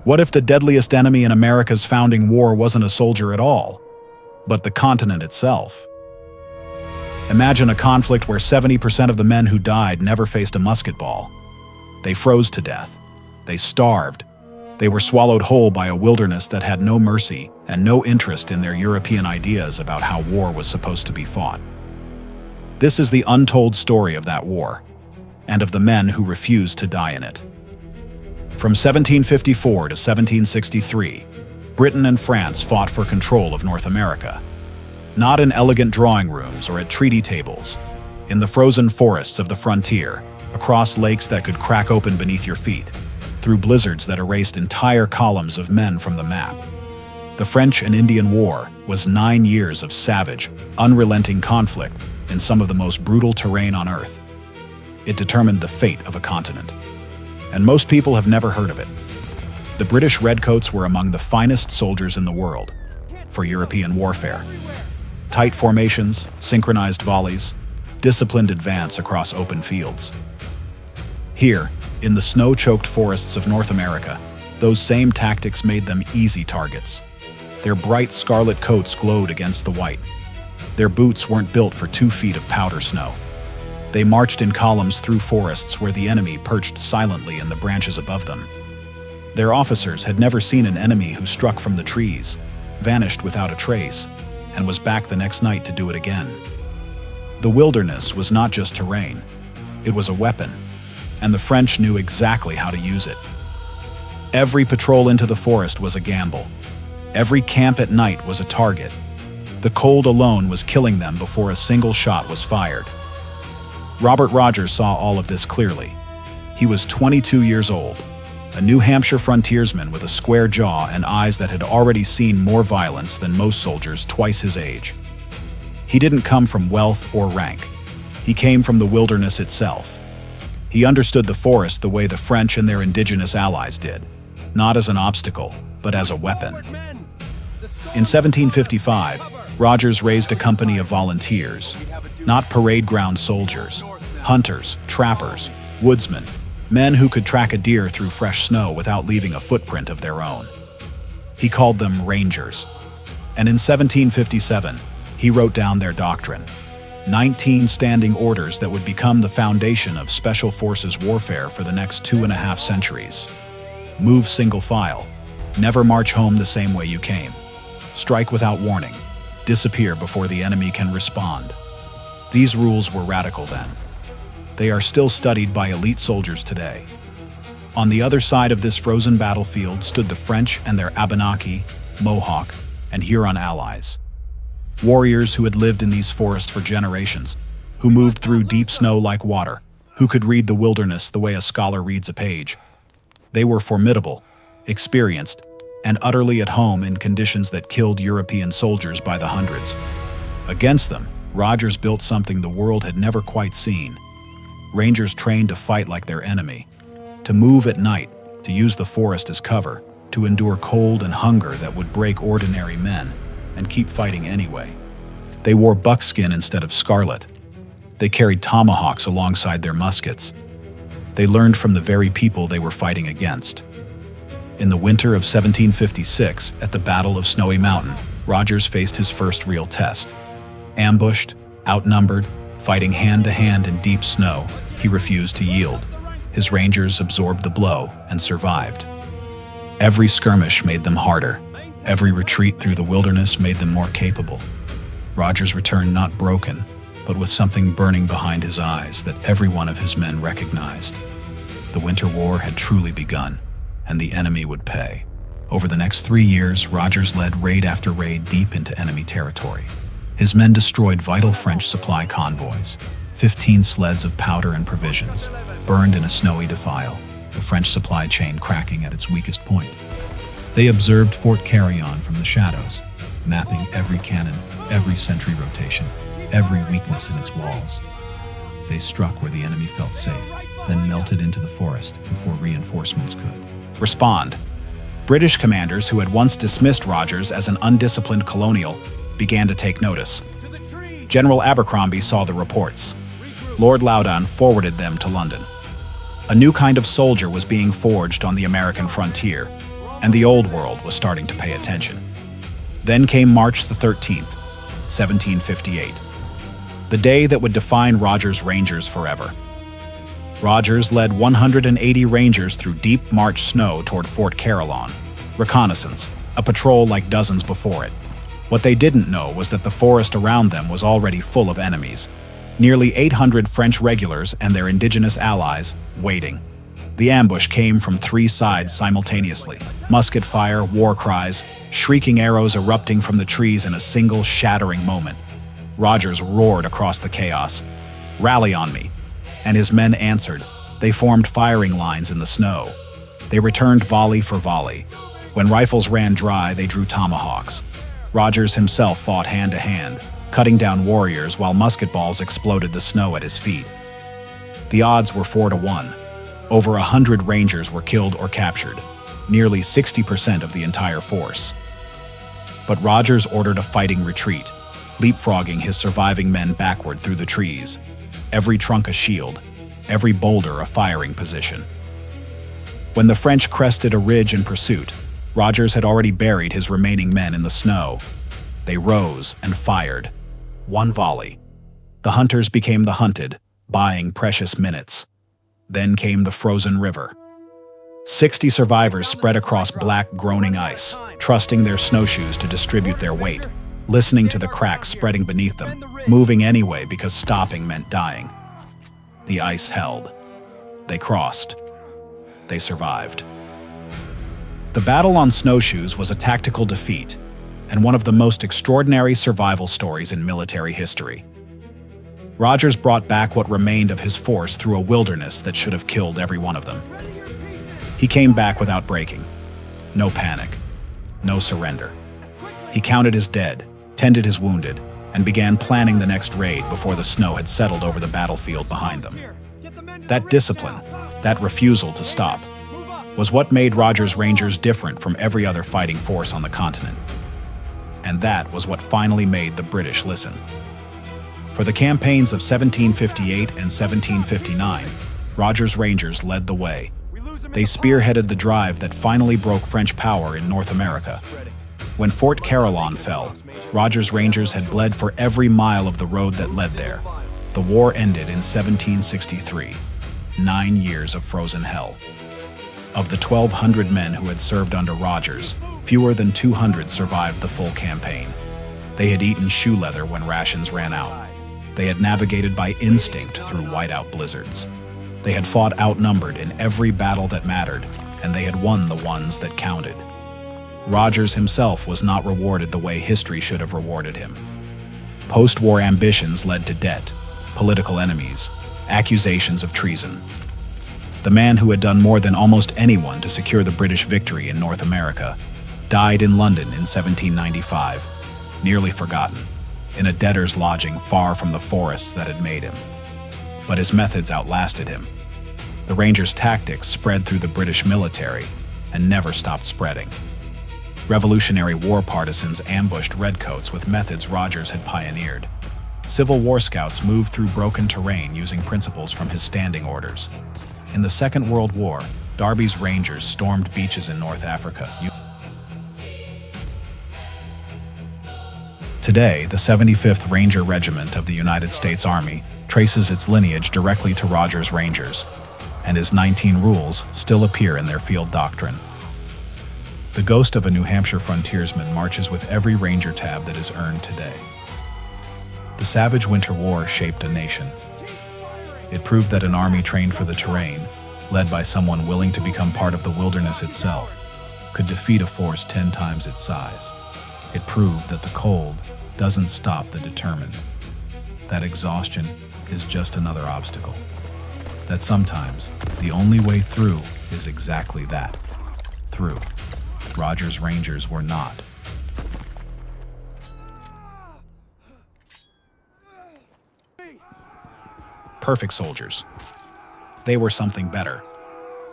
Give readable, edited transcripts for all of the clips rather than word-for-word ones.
What if the deadliest enemy in America's founding war wasn't a soldier at all, but the continent itself? Imagine a conflict where 70% of the men who died never faced a musket ball. They froze to death. They starved. They were swallowed whole by a wilderness that had no mercy and no interest in their European ideas about how war was supposed to be fought. This is the untold story of that war, and of the men who refused to die in it. From 1754 to 1763, Britain and France fought for control of North America. Not in elegant drawing rooms or at treaty tables, in the frozen forests of the frontier, across lakes that could crack open beneath your feet, through blizzards that erased entire columns of men from the map. The French and Indian War was 9 years of savage, unrelenting conflict in some of the most brutal terrain on Earth. It determined the fate of a continent. And most people have never heard of it. The British Redcoats were among the finest soldiers in the world for European warfare. Tight formations, synchronized volleys, disciplined advance across open fields. Here, in the snow-choked forests of North America, those same tactics made them easy targets. Their bright scarlet coats glowed against the white. Their boots weren't built for 2 feet of powder snow. They marched in columns through forests where the enemy perched silently in the branches above them. Their officers had never seen an enemy who struck from the trees, vanished without a trace, and was back the next night to do it again. The wilderness was not just terrain, it was a weapon, and the French knew exactly how to use it. Every patrol into the forest was a gamble. Every camp at night was a target. The cold alone was killing them before a single shot was fired. Robert Rogers saw all of this clearly. He was 22 years old, a New Hampshire frontiersman with a square jaw and eyes that had already seen more violence than most soldiers twice his age. He didn't come from wealth or rank. He came from the wilderness itself. He understood the forest the way the French and their indigenous allies did, not as an obstacle, but as a weapon. In 1755, Rogers raised a company of volunteers, not parade ground soldiers, hunters, trappers, woodsmen, men who could track a deer through fresh snow without leaving a footprint of their own. He called them Rangers. And in 1757, he wrote down their doctrine, 19 standing orders that would become the foundation of Special Forces warfare for the next 2.5 centuries. Move single file. Never march home the same way you came. Strike without warning. Disappear before the enemy can respond. These rules were radical then. They are still studied by elite soldiers today. On the other side of this frozen battlefield stood the French and their Abenaki, Mohawk, and Huron allies. Warriors who had lived in these forests for generations, who moved through deep snow like water, who could read the wilderness the way a scholar reads a page. They were formidable, experienced, and utterly at home in conditions that killed European soldiers by the hundreds. Against them, Rogers built something the world had never quite seen. Rangers trained to fight like their enemy, to move at night, to use the forest as cover, to endure cold and hunger that would break ordinary men, and keep fighting anyway. They wore buckskin instead of scarlet. They carried tomahawks alongside their muskets. They learned from the very people they were fighting against. In the winter of 1756, at the Battle of Snowy Mountain, Rogers faced his first real test. Ambushed, outnumbered, fighting hand-to-hand in deep snow, he refused to yield. His Rangers absorbed the blow and survived. Every skirmish made them harder. Every retreat through the wilderness made them more capable. Rogers returned not broken, but with something burning behind his eyes that every one of his men recognized. The Winter War had truly begun, and the enemy would pay. Over the next 3 years, Rogers led raid after raid deep into enemy territory. His men destroyed vital French supply convoys, 15 sleds of powder and provisions, burned in a snowy defile, the French supply chain cracking at its weakest point. They observed Fort Carillon from the shadows, mapping every cannon, every sentry rotation, every weakness in its walls. They struck where the enemy felt safe, then melted into the forest before reinforcements could respond. British commanders who had once dismissed Rogers as an undisciplined colonial began to take notice. General Abercrombie saw the reports. Lord Loudon forwarded them to London. A new kind of soldier was being forged on the American frontier, and the old world was starting to pay attention. Then came March the 13th, 1758, the day that would define Rogers' Rangers forever. Rogers led 180 Rangers through deep March snow toward Fort Carillon. Reconnaissance, a patrol like dozens before it. What they didn't know was that the forest around them was already full of enemies. Nearly 800 French regulars and their indigenous allies waiting. The ambush came from three sides simultaneously. Musket fire, war cries, shrieking arrows erupting from the trees in a single shattering moment. Rogers roared across the chaos, "Rally on me!" And his men answered. They formed firing lines in the snow. They returned volley for volley. When rifles ran dry, they drew tomahawks. Rogers himself fought hand to hand, cutting down warriors while musket balls exploded the snow at his feet. The odds were 4-1. Over 100 Rangers were killed or captured, nearly 60% of the entire force. But Rogers ordered a fighting retreat, leapfrogging his surviving men backward through the trees, every trunk a shield, every boulder a firing position. When the French crested a ridge in pursuit, Rogers had already buried his remaining men in the snow. They rose and fired. One volley. The hunters became the hunted, buying precious minutes. Then came the frozen river. 60 survivors spread across black, groaning ice, trusting their snowshoes to distribute their weight, listening to the cracks spreading beneath them, moving anyway because stopping meant dying. The ice held. They crossed. They survived. The battle on Snowshoes was a tactical defeat and one of the most extraordinary survival stories in military history. Rogers brought back what remained of his force through a wilderness that should have killed every one of them. He came back without breaking. No panic. No surrender. He counted his dead, tended his wounded, and began planning the next raid before the snow had settled over the battlefield behind them. That discipline, that refusal to stop, was what made Rogers' Rangers different from every other fighting force on the continent. And that was what finally made the British listen. For the campaigns of 1758 and 1759, Rogers' Rangers led the way. They spearheaded the drive that finally broke French power in North America. When Fort Carillon fell, Rogers' Rangers had bled for every mile of the road that led there. The war ended in 1763, 9 years of frozen hell. Of the 1,200 men who had served under Rogers, fewer than 200 survived the full campaign. They had eaten shoe leather when rations ran out. They had navigated by instinct through whiteout blizzards. They had fought outnumbered in every battle that mattered, and they had won the ones that counted. Rogers himself was not rewarded the way history should have rewarded him. Post-war ambitions led to debt, political enemies, accusations of treason. The man who had done more than almost anyone to secure the British victory in North America died in London in 1795, nearly forgotten, in a debtor's lodging far from the forests that had made him. But his methods outlasted him. The Rangers' tactics spread through the British military and never stopped spreading. Revolutionary War partisans ambushed redcoats with methods Rogers had pioneered. Civil War scouts moved through broken terrain using principles from his standing orders. In the Second World War, Derby's Rangers stormed beaches in North Africa. Today, the 75th Ranger Regiment of the United States Army traces its lineage directly to Rogers' Rangers, and his 19 rules still appear in their field doctrine. The ghost of a New Hampshire frontiersman marches with every Ranger tab that is earned today. The savage Winter War shaped a nation. It proved that an army trained for the terrain, led by someone willing to become part of the wilderness itself, could defeat a force 10 times its size. It proved that the cold doesn't stop the determined, that exhaustion is just another obstacle, that sometimes the only way through is exactly that, through. Rogers' Rangers were not. Perfect soldiers. They were something better.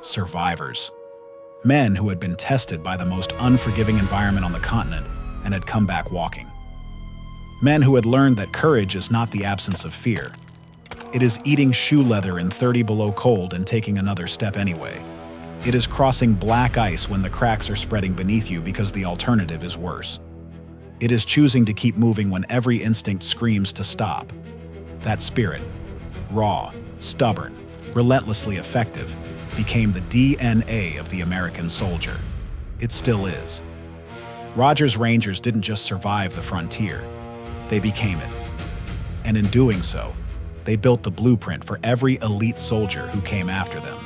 Survivors. Men who had been tested by the most unforgiving environment on the continent and had come back walking. Men who had learned that courage is not the absence of fear. It is eating shoe leather in 30 below cold and taking another step anyway. It is crossing black ice when the cracks are spreading beneath you because the alternative is worse. It is choosing to keep moving when every instinct screams to stop. That spirit, raw, stubborn, relentlessly effective, became the DNA of the American soldier. It still is. Rogers' Rangers didn't just survive the frontier, they became it. And in doing so, they built the blueprint for every elite soldier who came after them.